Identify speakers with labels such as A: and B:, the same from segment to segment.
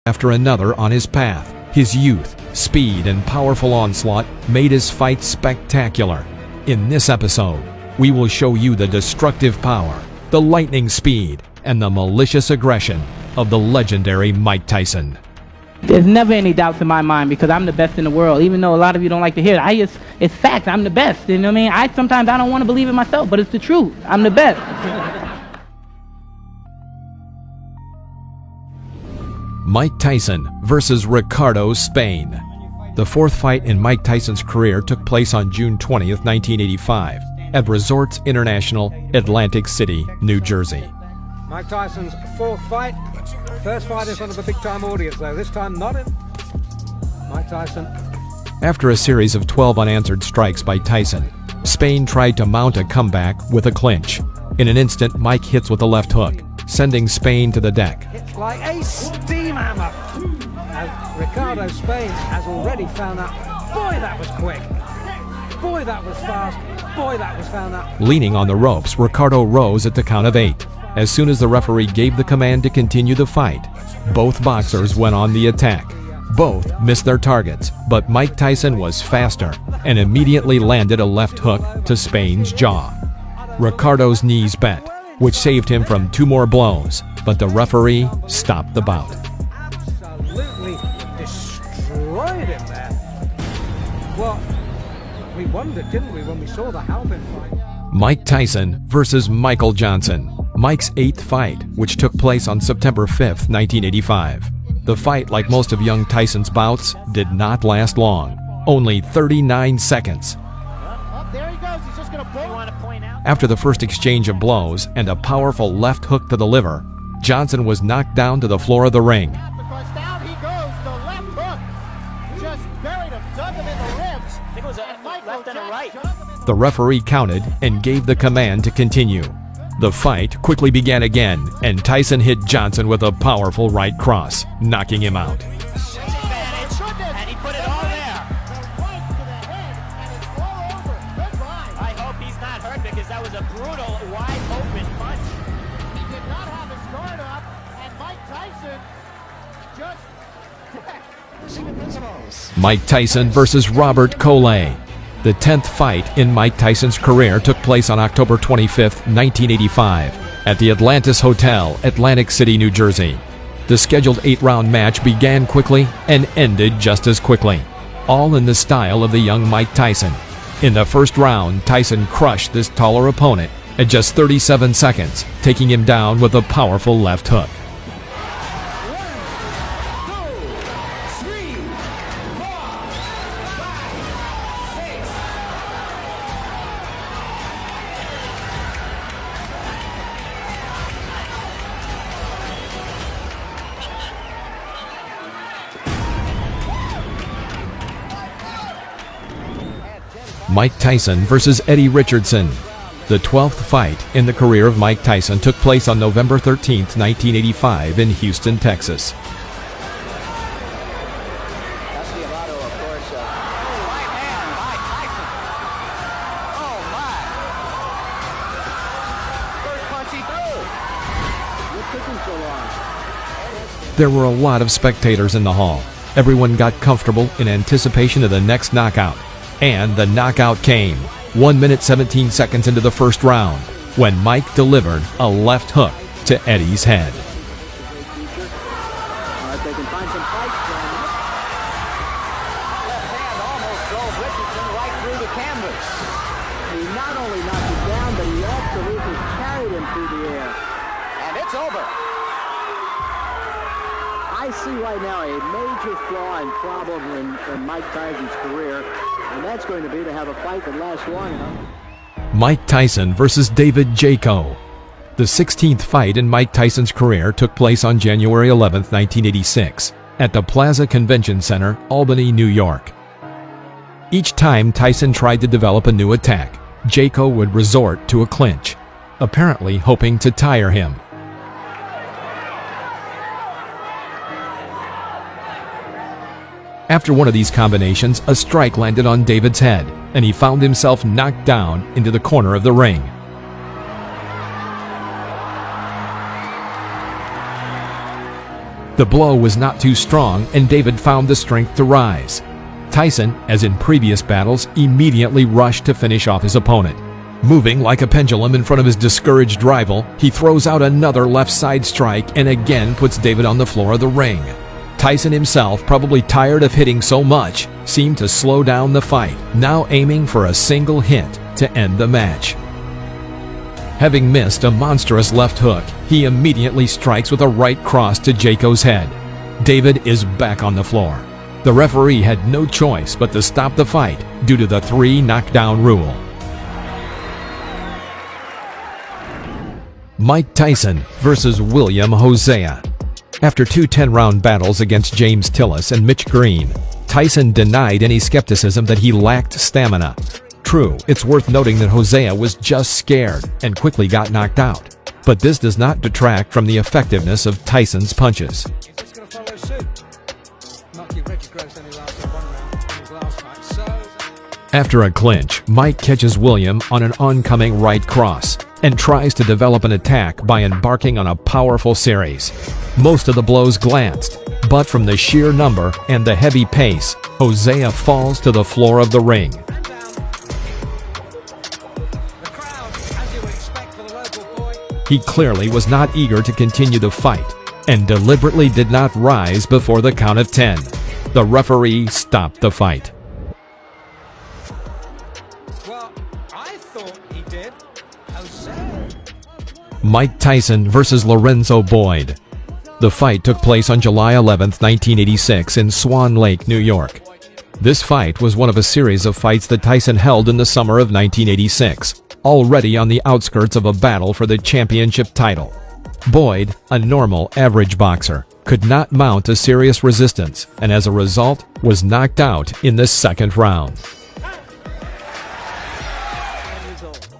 A: after another on his path. His youth, speed, and powerful onslaught made his fight spectacular. In this episode, we will show you the destructive power, the lightning speed, and the malicious aggression of the legendary Mike Tyson.
B: There's never any doubts in my mind because I'm the best in the world. Even though a lot of you don't like to hear it, it's fact. I'm the best. You know what I mean? Sometimes I don't want to believe it myself, but it's the truth. I'm the best.
A: Mike Tyson versus Ricardo Spain. The fourth fight in Mike Tyson's career took place on June 20th, 1985, at Resorts International, Atlantic City, New Jersey.
C: Mike Tyson's fourth fight. First fight in front of a big-time audience, though. This time not in. Mike Tyson.
A: After a series of 12 unanswered strikes by Tyson, Spain tried to mount a comeback with a clinch. In an instant, Mike hits with a left hook, sending Spain to the deck.
C: Hits like a steam hammer. And Ricardo Spain has already found that. Boy, that was quick. Boy, that was fast. Boy, that was found out.
A: Leaning on the ropes, Ricardo rose at the count of 8. As soon as the referee gave the command to continue the fight, both boxers went on the attack. Both missed their targets, but Mike Tyson was faster and immediately landed a left hook to Spain's jaw. Ricardo's knees bent, which saved him from 2 more blows, but the referee stopped the bout.
C: Absolutely destroyed him there. Well, we wondered, didn't we, when we saw the Halbin fight?
A: Mike Tyson versus Michael Johnson. Mike's 8th fight, which took place on September 5th, 1985. The fight, like most of young Tyson's bouts, did not last long, only 39 seconds.
D: There he goes. He's just going to pull.
A: After the first exchange of blows and a powerful left hook to the liver, Johnson was knocked down to the floor of the ring.
D: Because down he goes, the left hook. Just buried him, dug him in the ribs. I think it was a left and a right.
A: The referee counted and gave the command to continue. The fight quickly began again, and Tyson hit Johnson with a powerful right cross, knocking him out.
D: And he put it all there. I hope he's not hurt because that was a brutal, wide open punch. He did not have his guard up, and Mike Tyson just...
A: Mike Tyson versus Robert Coley. The 10th fight in Mike Tyson's career took place on October 25th, 1985, at the Atlantis Hotel, Atlantic City, New Jersey. The scheduled 8-round match began quickly and ended just as quickly, all in the style of the young Mike Tyson. In the first round, Tyson crushed this taller opponent at just 37 seconds, taking him down with a powerful left hook. Mike Tyson versus Eddie Richardson. The 12th fight in the career of Mike Tyson took place on November 13th, 1985 in Houston, Texas. There were a lot of spectators in the hall. Everyone got comfortable in anticipation of the next knockout. And the knockout came 1 minute 17 seconds into the first round when Mike delivered a left hook to Eddie's head.
E: They can find some fights from it. Left hand almost drove Richardson right through the canvas. He not only knocked him down, but he absolutely carried him through the air. And it's over. I see right now a major flaw and problem in Mike Tyson's career, and that's going to be to have a fight that lasts long enough.
A: Mike Tyson versus David Jaco. The 16th fight in Mike Tyson's career took place on January 11, 1986, at the Plaza Convention Center, Albany, New York. Each time Tyson tried to develop a new attack, Jaco would resort to a clinch, apparently hoping to tire him. After one of these combinations, a strike landed on David's head, and he found himself knocked down into the corner of the ring. The blow was not too strong, and David found the strength to rise. Tyson, as in previous battles, immediately rushed to finish off his opponent. Moving like a pendulum in front of his discouraged rival, he throws out another left side strike and again puts David on the floor of the ring. Tyson himself, probably tired of hitting so much, seemed to slow down the fight, now aiming for a single hit to end the match. Having missed a monstrous left hook, he immediately strikes with a right cross to Jaco's head. David is back on the floor. The referee had no choice but to stop the fight due to the 3 knockdown rule. Mike Tyson versus William Hosea. After 2 10-round battles against James Tillis and Mitch Green, Tyson denied any skepticism that he lacked stamina. True, it's worth noting that Hosea was just scared and quickly got knocked out. But this does not detract from the effectiveness of Tyson's punches.
C: He's going to follow suit. Not give Reggie Gross any last 1 round in his last fight. So
A: After a clinch, Mike catches William on an oncoming right cross and tries to develop an attack by embarking on a powerful series. Most of the blows glanced, but from the sheer number and the heavy pace, Hosea falls to the floor of the ring.
C: the crowd, as you would expect for the local boy,
A: He clearly was not eager to continue the fight and deliberately did not rise before the count of 10. The referee stopped the fight.
C: well, I thought he did. Jose.
A: Mike Tyson versus Lorenzo Boyd. The fight took place on July 11, 1986 in Swan Lake, New York. This fight was one of a series of fights that Tyson held in the summer of 1986, already on the outskirts of a battle for the championship title. Boyd, a normal, average boxer, could not mount a serious resistance and as a result was knocked out in the second round.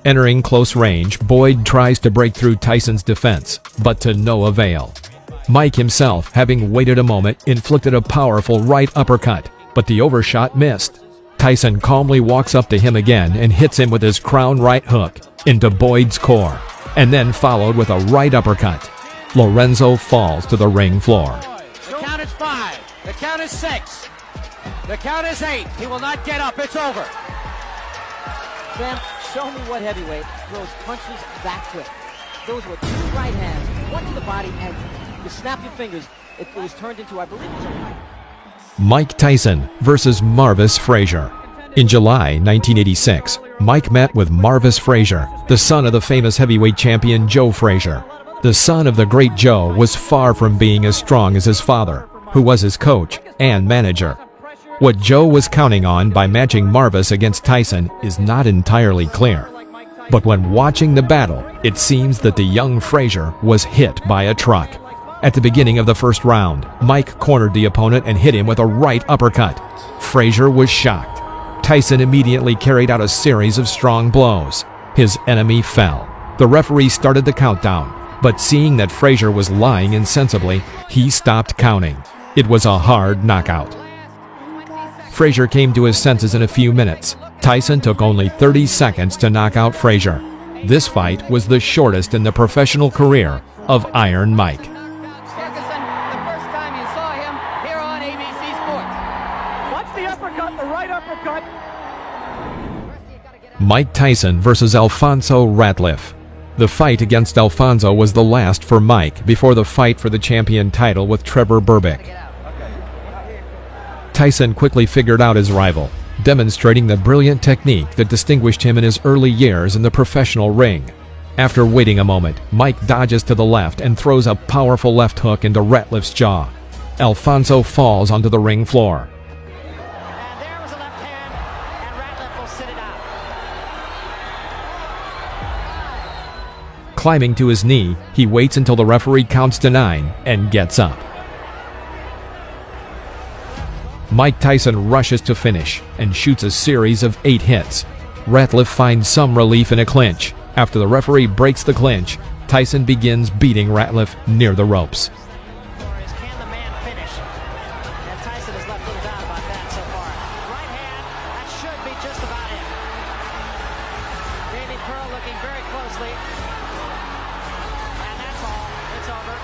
A: Entering close range, Boyd tries to break through Tyson's defense, but to no avail. Mike himself, having waited a moment, inflicted a powerful right uppercut, but the overshot missed. Tyson calmly walks up to him again and hits him with his crown right hook into Boyd's core, and then followed with a right uppercut. Lorenzo falls to the ring floor.
D: The count is 5. The count is 6. The count is 8. He will not get up. It's over.
E: Sam, show me what heavyweight throws punches that quick. Those were 2 right hands, 1 to the body, and you snap your fingers. It was turned into, I believe, it's a right.
A: Mike Tyson versus Marvis Frazier. In July 1986, Mike met with Marvis Frazier, the son of the famous heavyweight champion Joe Frazier. The son of the great Joe was far from being as strong as his father, who was his coach and manager. What Joe was counting on by matching Marvis against Tyson is not entirely clear. But when watching the battle, it seems that the young Frazier was hit by a truck. At the beginning of the first round, Mike cornered the opponent and hit him with a right uppercut. Frazier was shocked. Tyson immediately carried out a series of strong blows. His enemy fell. The referee started the countdown, but seeing that Frazier was lying insensibly, he stopped counting. It was a hard knockout. Frazier came to his senses in a few minutes. Tyson took only 30 seconds to knock out Frazier. This fight was the shortest in the professional career of Iron Mike.
D: Ferguson, the first time you saw him here on ABC Sports. Watch the uppercut, the right uppercut.
A: Mike Tyson versus Alfonso Ratliff. The fight against Alfonso was the last for Mike before the fight for the champion title with Trevor Berbick. Tyson quickly figured out his rival, demonstrating the brilliant technique that distinguished him in his early years in the professional ring. After waiting a moment, Mike dodges to the left and throws a powerful left hook into Ratliff's jaw. Alfonso falls onto the ring floor.
D: And there was a left hand, and Ratliff will sit it out.
A: Climbing to his knee, he waits until the referee counts to 9 and gets up. Mike Tyson rushes to finish and shoots a series of 8 hits. Ratliff finds some relief in a clinch. After the referee breaks the clinch, Tyson begins beating Ratliff near the ropes.
D: Can the man finish? And Tyson has left little doubt about that so far. Right hand, that should be just about it. Davey Pearl looking very closely. And that's all. It's over.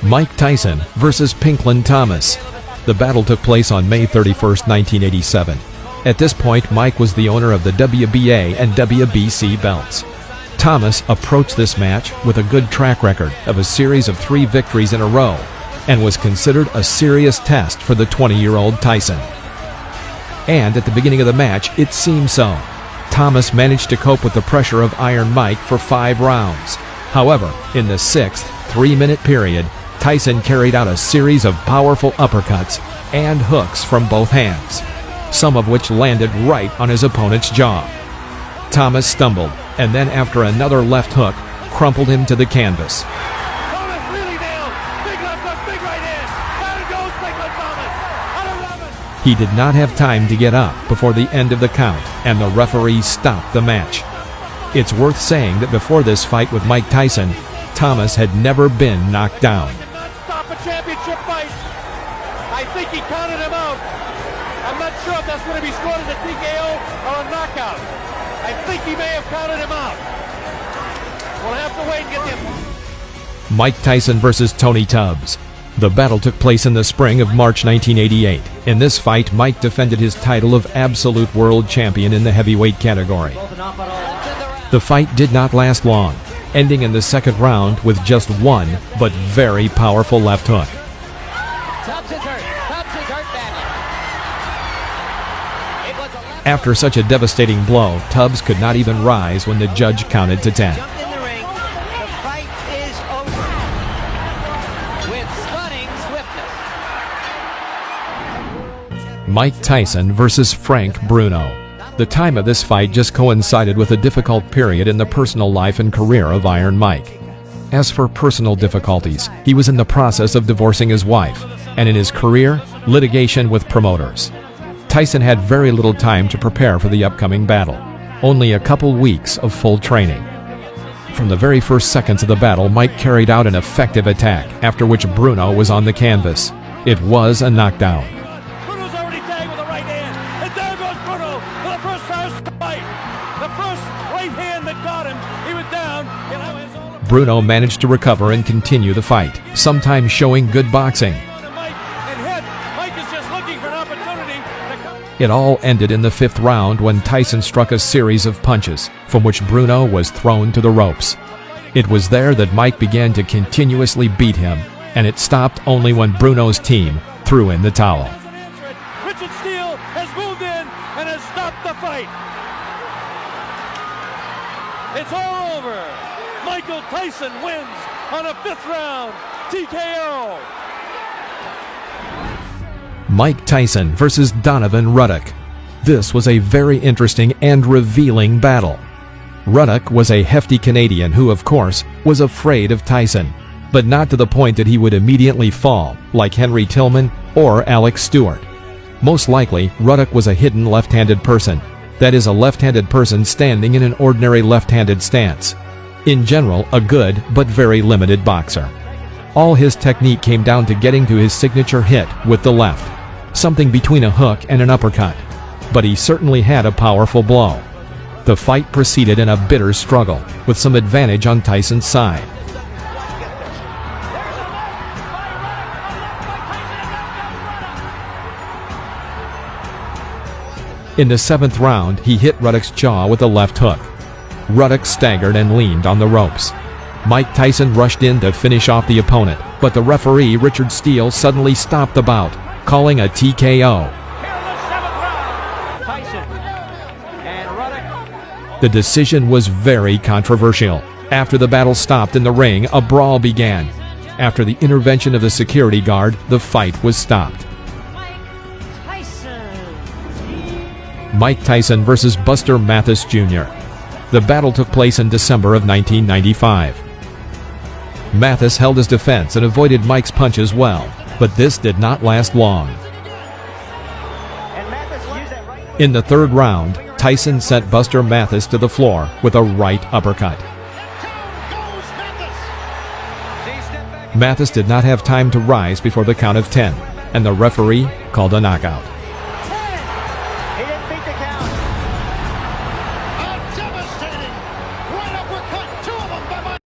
A: Mike Tyson versus Pinkland Thomas. The battle took place on May 31, 1987. At this point, Mike was the owner of the WBA and WBC belts. Thomas approached this match with a good track record of a series of 3 victories in a row and was considered a serious test for the 20-year-old Tyson. And at the beginning of the match, it seemed so. Thomas managed to cope with the pressure of Iron Mike for 5 rounds. However, in the 6th 3-minute period, Tyson carried out a series of powerful uppercuts and hooks from both hands, some of which landed right on his opponent's jaw. Thomas stumbled, and then after another left hook, crumpled him to the canvas.
D: Thomas really nailed. Big left hook, big right hand. Down it goes, Pinkland Thomas. Out of 11.
A: He did not have time to get up before the end of the count, and the referee stopped the match. It's worth saying that before this fight with Mike Tyson, Thomas had never been knocked down.
D: Stop a championship fight. I think he counted him out. I'm not sure if that's going to be scored as a TKO or a knockout. I think he may have counted him out. We'll have to wait and get him.
A: Mike Tyson versus Tony Tubbs. The battle took place in the spring of March 1988. In this fight, Mike defended his title of absolute world champion in the heavyweight category. The fight did not last long, ending in the 2nd round with just one but very powerful left hook.
D: Tubbs is hurt. Tubbs is hurt badly. It was a left
A: After such a devastating blow, Tubbs could not even rise when the judge counted to 10.
D: jump in the ring. The fight is over with stunning swiftness.
A: Mike Tyson versus Frank Bruno. The time of this fight just coincided with a difficult period in the personal life and career of Iron Mike. As for personal difficulties, he was in the process of divorcing his wife, and in his career, litigation with promoters. Tyson had very little time to prepare for the upcoming battle, only a couple weeks of full training. From the very first seconds of the battle, Mike carried out an effective attack, after which Bruno was on the canvas. It was a knockdown.
D: Bruno's already tagged with a right hand. And there goes Bruno for the first fast fight. The first right hand that got him. He was down. And now his own
A: Bruno managed to recover and continue the fight, sometimes showing good boxing.
D: Mike and hit. Mike is just looking for an opportunity to come.
A: It all ended in the 5th round when Tyson struck a series of punches, from which Bruno was thrown to the ropes. It was there that Mike began to continuously beat him, and it stopped only when Bruno's team threw in the towel.
D: Richard Steele has moved in and has stopped the fight. It's all over. Michael Tyson wins on a 5th round TKO.
A: Mike Tyson versus Donovan Ruddock. This was a very interesting and revealing battle. Ruddock was a hefty Canadian who, of course, was afraid of Tyson, but not to the point that he would immediately fall, like Henry Tillman or Alex Stewart. Most likely, Ruddock was a hidden left-handed person, that is, a left-handed person standing in an ordinary left-handed stance. In general, a good but very limited boxer. All his technique came down to getting to his signature hit with the left, something between a hook and an uppercut, but he certainly had a powerful blow. The fight proceeded in a bitter struggle, with some advantage on Tyson's side. In the 7th round, he hit Ruddock's jaw with a left hook. Ruddock staggered and leaned on the ropes. Mike Tyson rushed in to finish off the opponent, but the referee, Richard Steele, suddenly stopped the bout, calling a TKO.
D: Tyson and Ruddock.
A: The decision was very controversial. After the battle stopped in the ring, a brawl began. After the intervention of the security guard, the fight was stopped. Mike Tyson versus Buster Mathis Jr. The battle took place in December of 1995. Mathis held his defense and avoided Mike's punches well, but this did not last long. In the 3rd round, Tyson sent Buster Mathis to the floor with a right uppercut. Mathis did not have time to rise before the count of 10, and the referee called a knockout.